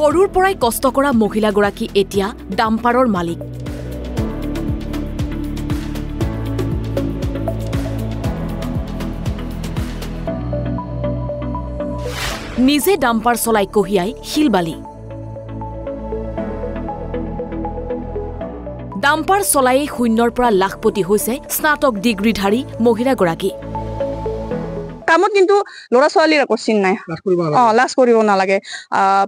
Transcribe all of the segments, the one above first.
সৰুৰ পৰাই কষ্ট কৰা মহিলাগৰাকী এতিয়া ডাম্পাৰৰ মালিক। নিজে ডাম্পাৰ চলাই কঢ়িয়াই শিলবালি। ডাম্পাৰ চলায়েই শূন্যৰ পৰা লাখপতি হৈছে স্নাতক ডিগ্ৰীধাৰী মহিলাগৰাকী। কামত কিন্তু ল'ৰা ছোৱালীৰ একো চিন নাই, লাজ কৰিব নালাগে।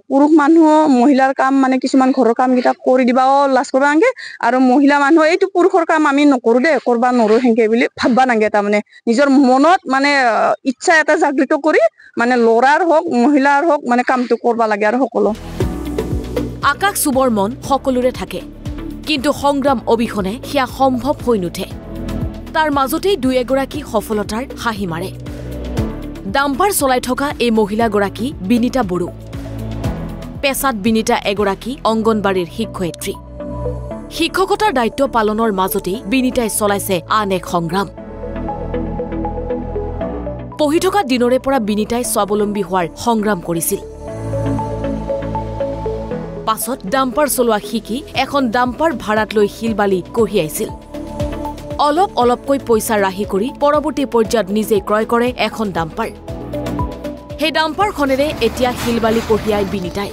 পুৰুষ মানুহ মহিলাৰ কাম মানে কিছুমান ঘৰৰ কাম কেইটা কৰি দিবাও লাজ কৰিব নালাগে, আৰু মহিলা মানুহ এইটো পুৰুষৰ কাম আমি নকৰো দে, কৰবা নৰো সেনেকে বুলি ভাববা নালাগে। তাৰমানে নিজৰ মনত মানে ইচ্ছা এটা জাগৃত কৰি মানে ল'ৰাৰ হওক মহিলাৰ হওক মানে কামটো কৰবা লাগে। আৰু সকলো আকাশ চুবৰ মন সকলোৰে থাকে, কিন্তু সংগ্ৰাম অবিহনে সেয়া সম্ভৱ হৈ নুঠে। তাৰ মাজতেই দুই এগৰাকী সফলতাৰ হাঁহি মাৰে। ডাম্পাৰ চলাই থকা এই মহিলাগৰাকী বিনীতা বড়ো। পেছাত বিনীতা এগৰাকী অংগনবাড়ীৰ শিক্ষয়িত্ৰী। শিক্ষকতাৰ দায়িত্ব পালনৰ মাজতেই বিনীতাই চলাইছে আন এক সংগ্ৰাম। পঢ়ি থকা দিনৰে পৰা বিনীতাই স্বাৱলম্বী হোৱাৰ সংগ্ৰাম কৰিছিল। পাছত ডাম্পাৰ চলোৱা শিকি এখন ডাম্পাৰ ভাড়াত লৈ শিলবালি কঢ়িয়াইছিল। অলপ অলপকৈ পইচা ৰাহি কৰি পৰৱৰ্তী পৰ্যায়ত নিজে ক্ৰয় কৰে এখন ডাম্পাৰ। সেই ডাম্পাৰখনেৰে এতিয়া শিলবালি কঢ়িয়াই বিনীতাই।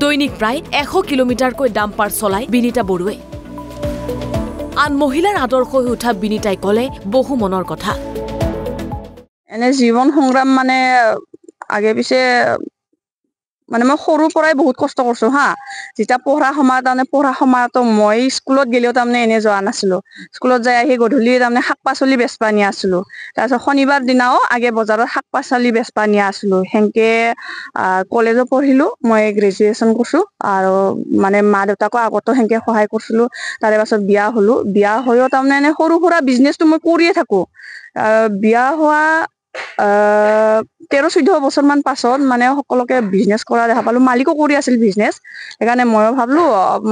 দৈনিক প্ৰায় 100 কিলোমিটাৰকৈ ডাম্পাৰ চলাই বিনীতা বড়োৱে। আন মহিলাৰ আদৰ্শ হৈ উঠা বিনীতাই ক'লে বহু মনৰ কথা। এনে জীৱন সংগ্ৰাম মানে আগে পিছে মানে মই সৰুৰ পৰাই বহুত কষ্ট কৰিছো হা। যেতিয়া পঢ়া সময়ত তাৰমানে পঢ়া সময়তো মই স্কুলত গেলেও তাৰমানে এনে যোৱা নাছিলো। স্কুলত যাই আহি গধূলি তাৰমানে শাক পাচলি বেচবা নিয়া আছিলো। তাৰপিছত শনিবাৰ দিনাও আগে বজাৰত শাক পাচলি বেচবা নিয়া আছিলো। সেনেকে কলেজত পঢ়িলো, মই গ্ৰেজুৱেশ্যন কৰিছো, আৰু মানে মা দেউতাকো আগতো সেনেকে সহায় কৰিছিলো। তাৰে পাছত বিয়া হলো। বিয়া হৈও তাৰমানে এনে সৰু সুৰা বিজনেছটো মই কৰিয়ে থাকো। বিয়া হোৱা 13-14 বছৰ মান পাছত মানে সকলোকে বিজনেছ কৰা দেখা পালো। মালিকো কৰি আছিল বিজনেছ। সেইকাৰণে ময়ো ভাবলো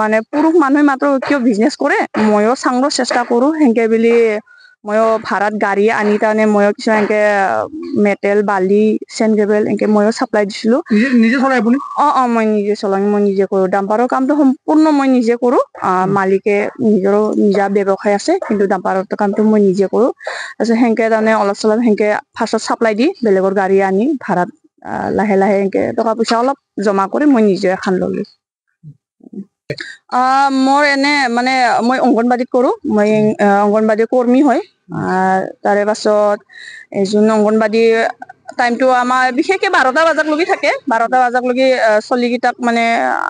মানে পুৰুষ মানুহে মাত্ৰ কিয় বিজনেছ কৰে, ময়ো চাংৰ চেষ্টা কৰো। সেনেকে বুলি ময়ো ভাড়াত গাড়ী আনি তাৰমানে ময়ো কিছু এনেকে মেটেল বালি চেন গ্ৰেভেল এনেকে ময়ো চাপ্লাই দিছিলো। নিজে চলাই আপুনি? মই নিজে চলাই, মই নিজে কৰো। ডাম্পাৰৰ কামটো সম্পূৰ্ণ মই নিজে কৰো। মালিকে নিজৰো নিজা ব্যৱসায় আছে, কিন্তু ডাম্পাৰৰ কামটো মই নিজে কৰো। তাৰপিছত সেনেকে তাৰমানে অলপ চলপ সেনেকে ফাৰ্ষ্টত চাপ্লাই দি বেলেগৰ গাড়ী আনি ভাড়াত লাহে লাহে এনেকে টকা পইচা অলপ জমা কৰি মই নিজে এখন ললো। মোৰ এনে মানে মই অংগনবাড়ীত কৰো। মই অংগনবাড়ী কৰ্মী হয়। তাৰে পাছত যোন অংগনবাড়ী টাইমটো আমাৰ বিশেষকে 12টা বজালৈকে থাকে। 12টা বজালৈকে চলিকেইটাক মানে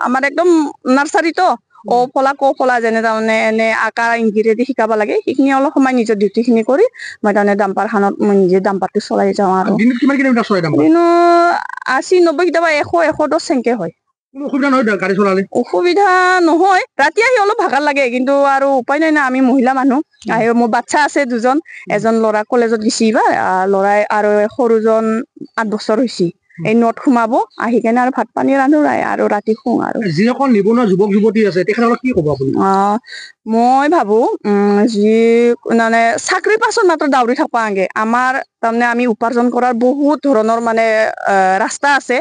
আমাৰ একদম নাৰ্চাৰীতো ফলা যেনে তাৰমানে এনে আকাৰ ইংগিতেদি শিকাব লাগে, সেইখিনি অলপ সময় নিজৰ ডিউটি খিনি কৰি মই তাৰমানে ডাম্পাৰ খানত মই নিজে ডাম্পাৰটো চলাই যাওঁ। আৰু দিনত কিমান কিলোমিটাৰ চলাই ডাম্পাৰ? 80-90 কেতিয়াবা 100-110 সেনেকে হয়। অসুবিধা নহয় গাড়ী চলালে? অসুবিধা নহয়, ৰাতি আহি অলপ ভাগৰ লাগে, কিন্তু আৰু উপায় নাই না, আমি মহিলা মানুহ। আহি মোৰ বাচ্ছা আছে 2জন। এজন ল'ৰা কলেজত গেছি এইবাৰ, ল'ৰাই আৰু সৰুজন 8 বছৰ হৈছে। এই নট সোমাব, আহি কেনে আৰু ভাত পানী ৰান্ধো আৰু ৰাতি শুওঁ। আৰু যিসকল নিবনুৱা যুৱক যুৱতী আছে তেখেতসকলক কি ক'ব আপুনি? মই ভাবো যি মানে চাকৰিৰ পাছত মাত্ৰ দাউৰি থাকবা নাগে। আমাৰ তাৰমানে আমি উপাৰ্জন কৰাৰ বহুত ধৰণৰ মানে ৰাস্তা আছে।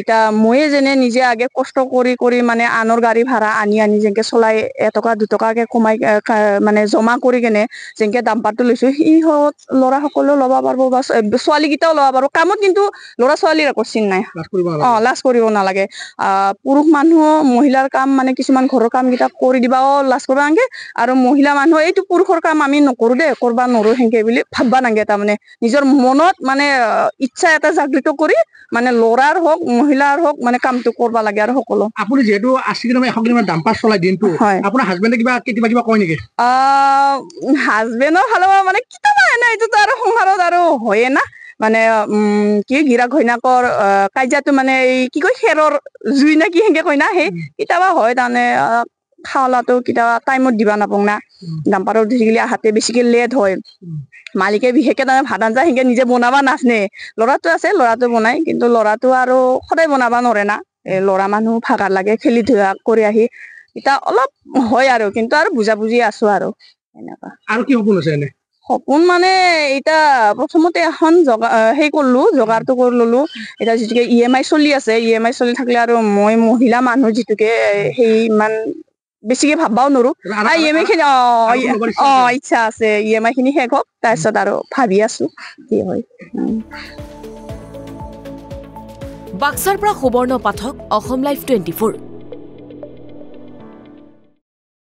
এতিয়া ময়ে যেনে নিজে আগে কষ্ট কৰি কৰি মানে আনৰ গাড়ী ভাড়া আনি যেনেকে চলাই এটকা দুটকাকে কমাই মানে জমা কৰি কেনে যেনেকে ডাম্পাৰটো লৈছো, সিহঁত ল'ৰা সকলেও ল'ব পাৰিব বা ছোৱালী কেইটাও ল'ব পাৰিব। কামত কিন্তু ল'ৰা ছোৱালীৰ একো চিন নাই, লাজ কৰিব নালাগে। পুৰুষ মানুহ মহিলাৰ কাম মানে কিছুমান ঘৰৰ কাম কেইটা কৰি দিবাও লাজ কৰিব নালাগে, আৰু মহিলা মানুহ এইটো পুৰুষৰ কাম আমি নকৰো দে, কৰবা নৰো সেনেকে বুলি ভাববা নালাগে। তাৰমানে নিজৰ মনত মানে ইচ্ছা এটা জাগৃত কৰি মানে ল'ৰাৰ হওক মহিলাৰ হওক মানে কামটো কৰবা লাগে। আৰু সকলো আপুনি যিহেতু 80 কিলোমিটাৰ 100 কিলোমিটাৰ ডাম্পাৰ চলাই দিনটো, আপোনাৰ হাজবেণ্ডে কিবা কয় নেকি? হাজবেণ্ডৰ ফালৰ পৰা মানে কেতিয়াবা এনে এইটোতো আৰু সংসাৰত আৰু হয়ে না, মানে কি গিৰাক ঘৈণাকৰ কাজিয়াটো মানে এই কি কয় খেৰৰ জুই না কি সেনেকে কয় না, সেই কেতিয়াবা হয়। তাৰমানে খাৱলাটো কেতিয়াবা টাইমত দিবা নাপাওঁ না, ডাম্পাৰত উঠি গেলি আহাতে বেছিকে লেট হয়। মালিকে বিশেষকে তাৰমানে ভাত আঞ্জা সেনেকে নিজে বনাবা নাজনে। ল'ৰাটো আছে, ল'ৰাটো বনাই, কিন্তু ল'ৰাটো আৰু সদায় বনাবা নৰে না। ল'ৰা মানুহ ভাগাৰ লাগে, খেলি ধূলা কৰি আহি এতিয়া অলপ হয় আৰু, কিন্তু আৰু বুজা বুজি আছো আৰু এনেকুৱা। আৰু কি সপোন আছে এনে? সপোন মানে এটা প্ৰথমতে এখন সেই কৰিলো জগাৰটো কৰি ললো এতিয়া যিটোকে EMI চলি আছে EMI চলি থাকিলে আৰু মই মহিলা মানুহ যিটোকে সেই ইমান বেছিকে ভাববাও নোৱাৰো EMI খিনি ইচ্ছা আছে EMI খিনি শেষ হওক তাৰপিছত আৰু ভাবি আছো কি হয় বাক্সাৰ পৰা সুবৰ্ণ পাঠক অসম লাইভ 24